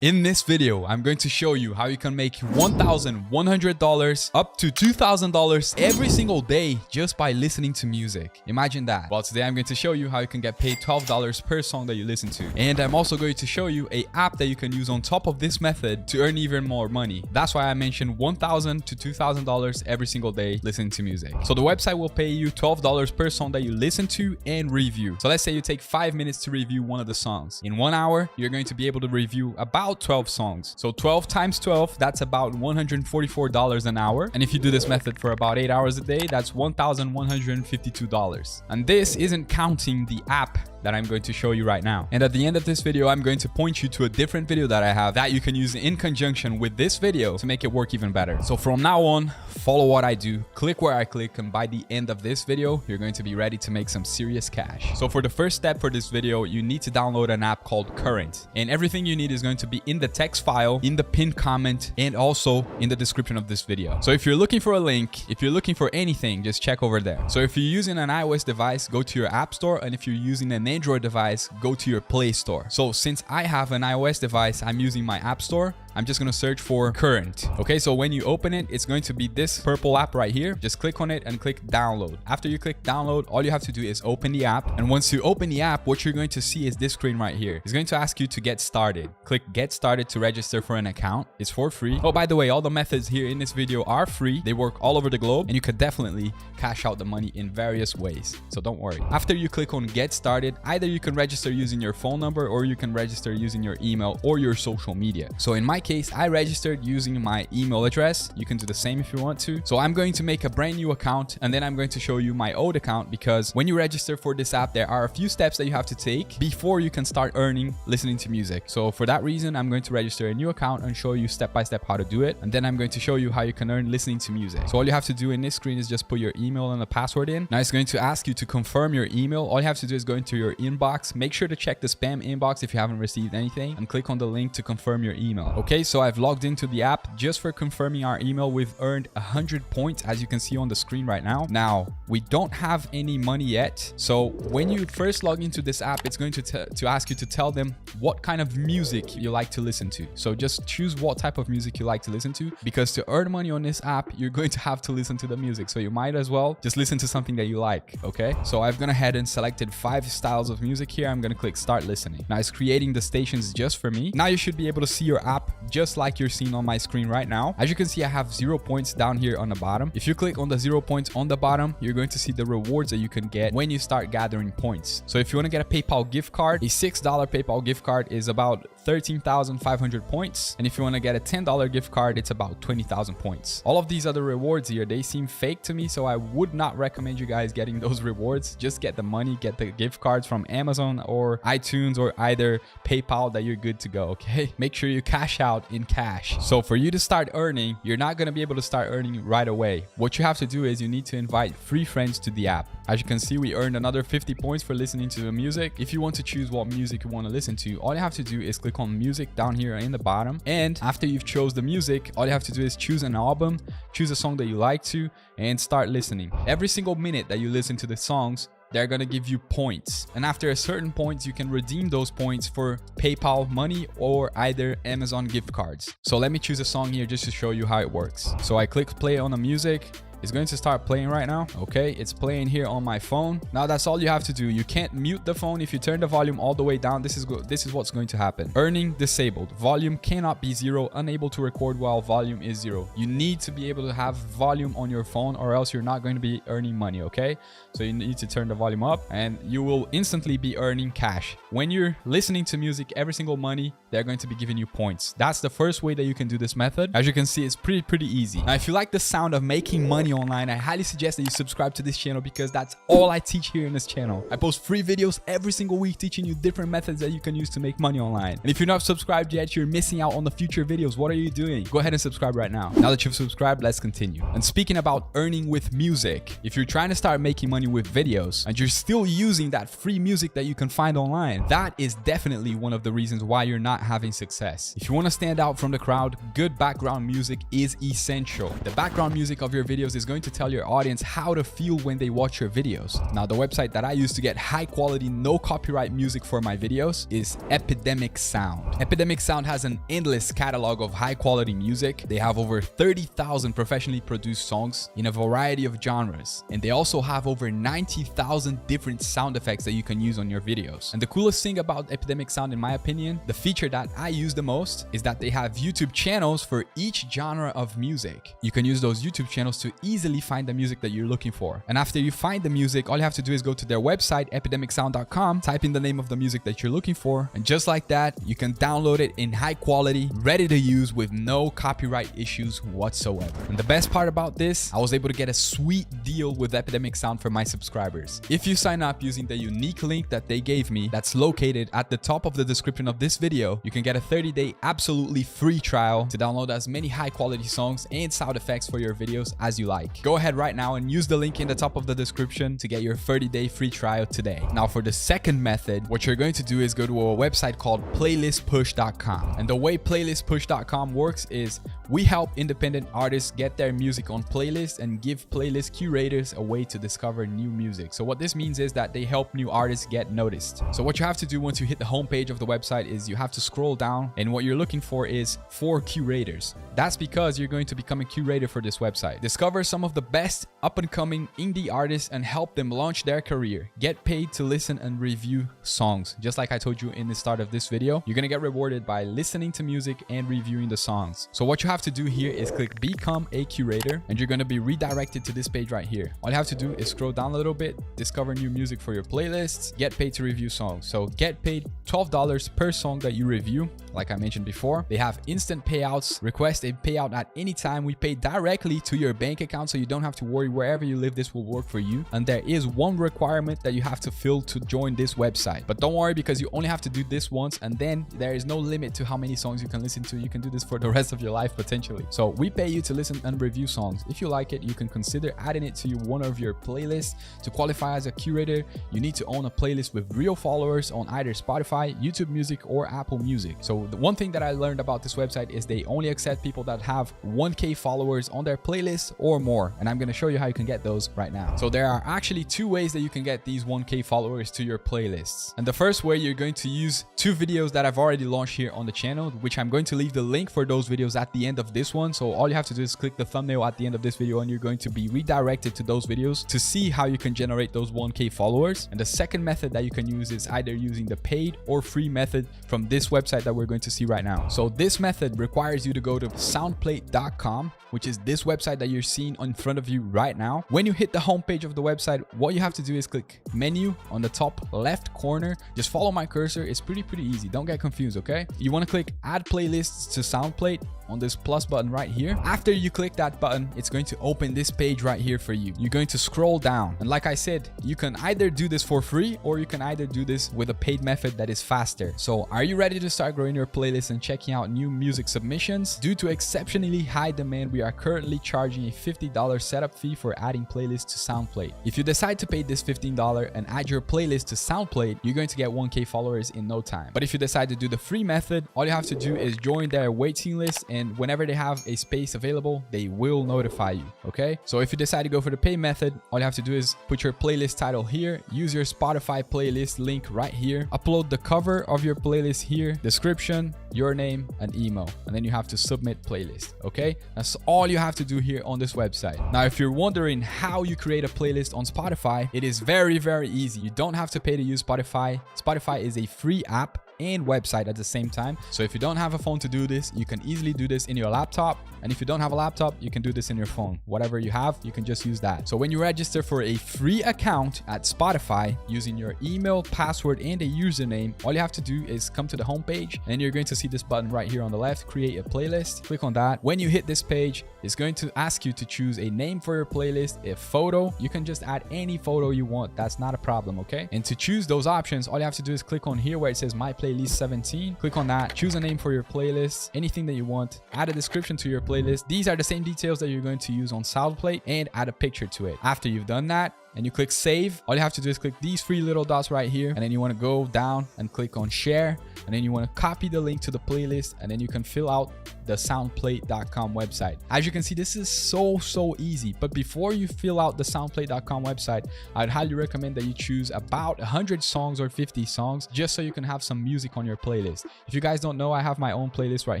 In this video, I'm going to show you how you can make $1,100 up to $2,000 every single day just by listening to music. Imagine that. Well, today I'm going to show you how you can get paid $12 per song that you listen to. And I'm also going to show you an app that you can use on top of this method to earn even more money. That's why I mentioned $1,000 to $2,000 every single day listening to music. So the website will pay you $12 per song that you listen to and review. So let's say you take 5 minutes to review one of the songs. In 1 hour, you're going to be able to review about 12 songs. So 12 times 12, that's about $144 an hour. And if you do this method for about 8 hours a day, that's $1,152. And this isn't counting the app that I'm going to show you right now. And at the end of this video, I'm going to point you to a different video that I have that you can use in conjunction with this video to make it work even better. So from now on, follow what I do, click where I click, and by the end of this video, you're going to be ready to make some serious cash. So for the first step for this video, you need to download an app called Current. And everything you need is going to be in the text file, in the pinned comment, and also in the description of this video. So if you're looking for a link, if you're looking for anything, just check over there. So if you're using an iOS device, go to your App Store. And if you're using an Android device, go to your Play Store. So since I have an iOS device, I'm using my App Store. I'm just going to search for Current. Okay, so when you open it, it's going to be this purple app right here. Just click on it and click download. After you click download, all you have to do is open the app. And once you open the app, what you're going to see is this screen right here. It's going to ask you to get started. Click get started to register for an account. It's for free. Oh, by the way, all the methods here in this video are free. They work all over the globe and you could definitely cash out the money in various ways. So don't worry. After you click on get started, either you can register using your phone number or you can register using your email or your social media. So in my case, I registered using my email address. You can do the same if you want to. So I'm going to make a brand new account and then I'm going to show you my old account, because when you register for this app, there are a few steps that you have to take before you can start earning listening to music. So for that reason, I'm going to register a new account and show you step by step how to do it. And then I'm going to show you how you can earn listening to music. So all you have to do in this screen is just put your email and a password in. Now it's going to ask you to confirm your email. All you have to do is go into your inbox. Make sure to check the spam inbox if you haven't received anything and click on the link to confirm your email. Okay, so I've logged into the app. Just for confirming our email, we've earned 100 points, as you can see on the screen right now. Now, we don't have any money yet. So when you first log into this app, it's going to ask you to tell them what kind of music you like to listen to. So just choose what type of music you like to listen to, because to earn money on this app, you're going to have to listen to the music. So you might as well just listen to something that you like. Okay, so I've gone ahead and selected 5 styles of music here. I'm going to click start listening. Now it's creating the stations just for me. Now you should be able to see your app just like you're seeing on my screen right now. As you can see, I have 0 points down here on the bottom. If you click on the 0 points on the bottom, you're going to see the rewards that you can get when you start gathering points. So if you want to get a PayPal gift card, a $6 PayPal gift card is about 13,500 points. And if you want to get a $10 gift card, it's about 20,000 points. All of these other rewards here, they seem fake to me, so I would not recommend you guys getting those rewards. Just get the money, get the gift cards from Amazon or iTunes or either PayPal, that you're good to go. Okay, make sure you cash out in cash. So for you to start earning, you're not going to be able to start earning right away. What you have to do is you need to invite 3 friends to the app. As you can see, we earned another 50 points for listening to the music. If you want to choose what music you want to listen to, all you have to do is click on music down here in the bottom. And after you've chose the music, all you have to do is choose an album, choose a song that you like to, and start listening. Every single minute that you listen to the songs, they're going to give you points. And after a certain point, you can redeem those points for PayPal money or either Amazon gift cards. So let me choose a song here just to show you how it works. So I click play on the music. It's going to start playing right now. Okay, it's playing here on my phone. Now that's all you have to do. You can't mute the phone. If you turn the volume all the way down, this is what's going to happen. Earning disabled. Volume cannot be 0. Unable to record while volume is 0. You need to be able to have volume on your phone or else you're not going to be earning money. Okay, so you need to turn the volume up and you will instantly be earning cash. When you're listening to music, every single money, they're going to be giving you points. That's the first way that you can do this method. As you can see, it's pretty easy. Now, if you like the sound of making money online, I highly suggest that you subscribe to this channel, because that's all I teach here in this channel. I post free videos every single week teaching you different methods that you can use to make money online. And if you're not subscribed yet, you're missing out on the future videos. What are you doing? Go ahead and subscribe right now. Now that you've subscribed, let's continue. And speaking about earning with music, if you're trying to start making money with videos and you're still using that free music that you can find online, that is definitely one of the reasons why you're not having success. If you want to stand out from the crowd, good background music is essential. The background music of your videos is going to tell your audience how to feel when they watch your videos. Now, the website that I use to get high quality, no copyright music for my videos is Epidemic Sound. Epidemic Sound has an endless catalog of high quality music. They have over 30,000 professionally produced songs in a variety of genres. And they also have over 90,000 different sound effects that you can use on your videos. And the coolest thing about Epidemic Sound, in my opinion, the feature that I use the most, is that they have YouTube channels for each genre of music. You can use those YouTube channels to easily find the music that you're looking for. And after you find the music, all you have to do is go to their website, epidemicsound.com, type in the name of the music that you're looking for, and just like that, you can download it in high quality, ready to use with no copyright issues whatsoever. And the best part about this, I was able to get a sweet deal with Epidemic Sound for my subscribers. If you sign up using the unique link that they gave me, that's located at the top of the description of this video, you can get a 30-day absolutely free trial to download as many high quality songs and sound effects for your videos as you like. Go ahead right now and use the link in the top of the description to get your 30-day free trial today. Now, for the second method, what you're going to do is go to a website called playlistpush.com. And the way playlistpush.com works is we help independent artists get their music on playlists and give playlist curators a way to discover new music. So what this means is that they help new artists get noticed. So what you have to do once you hit the homepage of the website is you have to scroll down, and what you're looking for is for curators. That's because you're going to become a curator for this website. Discover some of the best up-and-coming indie artists and help them launch their career. Get paid to listen and review songs. Just like I told you in the start of this video, you're gonna get rewarded by listening to music and reviewing the songs. So what you have to do here is click Become a Curator, and you're gonna be redirected to this page right here. All you have to do is scroll down a little bit, discover new music for your playlists, get paid to review songs. So get paid $12 per song that you review. Like I mentioned before, they have instant payouts. Request a payout at any time. We pay directly to your bank account, so you don't have to worry. Wherever you live, this will work for you. And there is one requirement that you have to fill to join this website. But don't worry, because you only have to do this once, and then there is no limit to how many songs you can listen to. You can do this for the rest of your life potentially. So we pay you to listen and review songs. If you like it, you can consider adding it to one of your playlists. To qualify as a curator, you need to own a playlist with real followers on either Spotify, YouTube Music, or Apple Music. So the one thing that I learned about this website is they only accept people that have 1K followers on their playlist or more. And I'm going to show you how you can get those right now. So there are actually two ways that you can get these 1K followers to your playlists. And the first way, you're going to use two videos that I've already launched here on the channel, which I'm going to leave the link for those videos at the end of this one. So all you have to do is click the thumbnail at the end of this video, and you're going to be redirected to those videos to see how you can generate those 1K followers. And the second method that you can use is either using the paid or free method from this website that we're going to see right now. So this method requires you to go to soundplate.com, which is this website that you're seeing in front of you right now. When you hit the homepage of the website, what you have to do is click menu on the top left corner. Just follow my cursor. It's pretty easy. Don't get confused, okay? You want to click add playlists to SoundPlate on this plus button right here. After you click that button, it's going to open this page right here for you. You're going to scroll down, and like I said, you can either do this for free or you can either do this with a paid method that is faster. So are you ready to start growing your playlist and checking out new music submissions? Due to exceptionally high demand, we are currently charging a $50 setup fee for adding playlists to SoundPlate. If you decide to pay this $15 and add your playlist to SoundPlate, you're going to get 1K followers in no time. But if you decide to do the free method, all you have to do is join their waiting list, and whenever they have a space available, they will notify you, okay? So if you decide to go for the pay method, all you have to do is put your playlist title here, use your Spotify playlist link right here, upload the cover of your playlist here, description, your name, and email, and then you have to submit playlist, okay? That's all you have to do here on this website. Now, if you're wondering how you create a playlist on Spotify, it is very easy. You don't have to pay to use Spotify. Spotify is a free app and website at the same time. So if you don't have a phone to do this, you can easily do this in your laptop. And if you don't have a laptop, you can do this in your phone. Whatever you have, you can just use that. So when you register for a free account at Spotify using your email, password, and a username, all you have to do is come to the homepage, and you're going to see this button right here on the left, create a playlist. Click on that. When you hit this page, it's going to ask you to choose a name for your playlist, a photo. You can just add any photo you want. That's not a problem, okay? And to choose those options, all you have to do is click on here where it says My Playlist 17. Click on that. Choose a name for your playlist, anything that you want. Add a description to your playlist. These are the same details that you're going to use on SoundPlate, and add a picture to it. After you've done that, and you click save. All you have to do is click these 3 little dots right here, and then you want to go down and click on share, and then you want to copy the link to the playlist, and then you can fill out the soundplate.com website. As you can see, this is so easy. But before you fill out the soundplate.com website, I'd highly recommend that you choose about 100 songs or 50 songs, just so you can have some music on your playlist. If you guys don't know, I have my own playlist right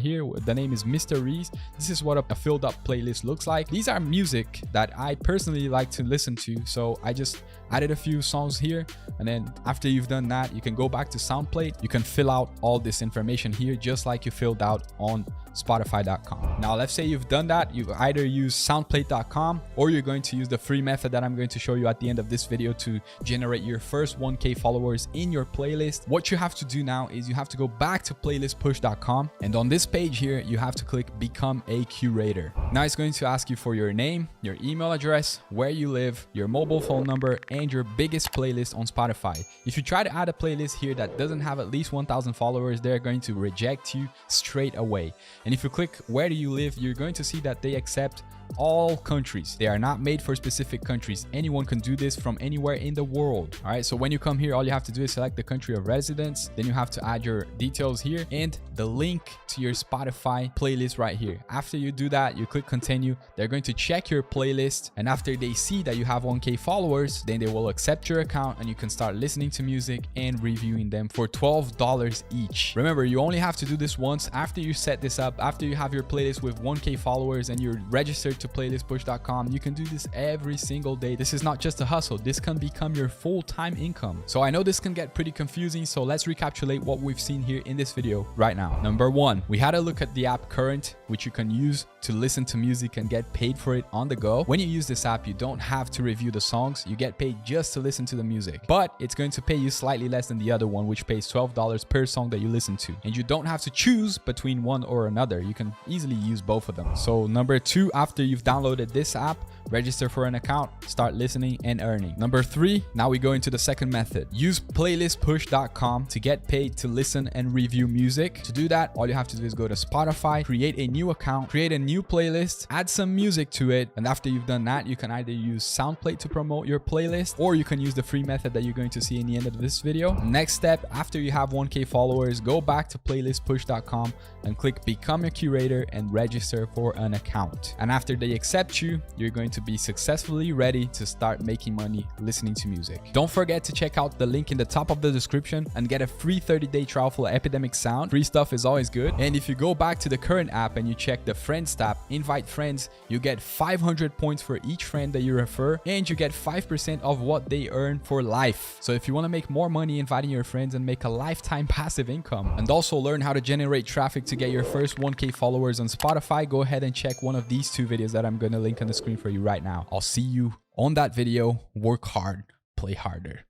here. The name is Mr. Reese. This is what a filled up playlist looks like. These are music that I personally like to listen to, so I just added a few songs here, and then after you've done that, you can go back to Soundplate. You can fill out all this information here just like you filled out on Spotify.com. Now, let's say you've done that. You either use soundplate.com or you're going to use the free method that I'm going to show you at the end of this video to generate your first 1K followers in your playlist. What you have to do now is you have to go back to playlistpush.com, and on this page here, you have to click become a curator. Now it's going to ask you for your name, your email address, where you live, your mobile phone number, and your biggest playlist on Spotify. If you try to add a playlist here that doesn't have at least 1,000 followers, they're going to reject you straight away. And if you click where do you live, you're going to see that they accept all countries. They are not made for specific countries. Anyone can do this from anywhere in the world. All right, so when you come here, all you have to do is select the country of residence. Then you have to add your details here and the link to your Spotify playlist right here. After you do that, you click continue. They're going to check your playlist, and after they see that you have 1K followers, then they will accept your account and you can start listening to music and reviewing them for $12 each. Remember, you only have to do this once. After you set this up, after you have your playlist with 1K followers and you're registered to playlistpush.com, you can do this every single day. This is not just a hustle. This can become your full-time income. So I know this can get pretty confusing, so let's recapitulate what we've seen here in this video right now. Number 1, we had a look at the app Current, which you can use to listen to music and get paid for it on the go. When you use this app, you don't have to review the songs. You get paid just to listen to the music, but it's going to pay you slightly less than the other one, which pays $12 per song that you listen to. And you don't have to choose between one or another. You can easily use both of them. So number 2, after you've downloaded this app, register for an account, start listening and earning. Number 3, now we go into the second method. Use playlistpush.com to get paid to listen and review music. To do that, all you have to do is go to Spotify, create a new account, create a new playlist, add some music to it, and after you've done that, you can either use Soundplate to promote your playlist, or you can use the free method that you're going to see in the end of this video. Next step, after you have 1K followers, go back to playlistpush.com and click become a curator and register for an account. And after they accept you, you're going to be successfully ready to start making money listening to music. Don't forget to check out the link in the top of the description and get a free 30-day trial for Epidemic Sound. Free stuff is always good. And if you go back to the Current app and you check the Friends tab, invite friends, you get 500 points for each friend that you refer, and you get 5% of what they earn for life. So if you want to make more money inviting your friends and make a lifetime passive income, and also learn how to generate traffic to get your first 1K followers on Spotify, go ahead and check one of these 2 videos that I'm going to link on the screen for you right now. I'll see you on that video. Work hard, play harder.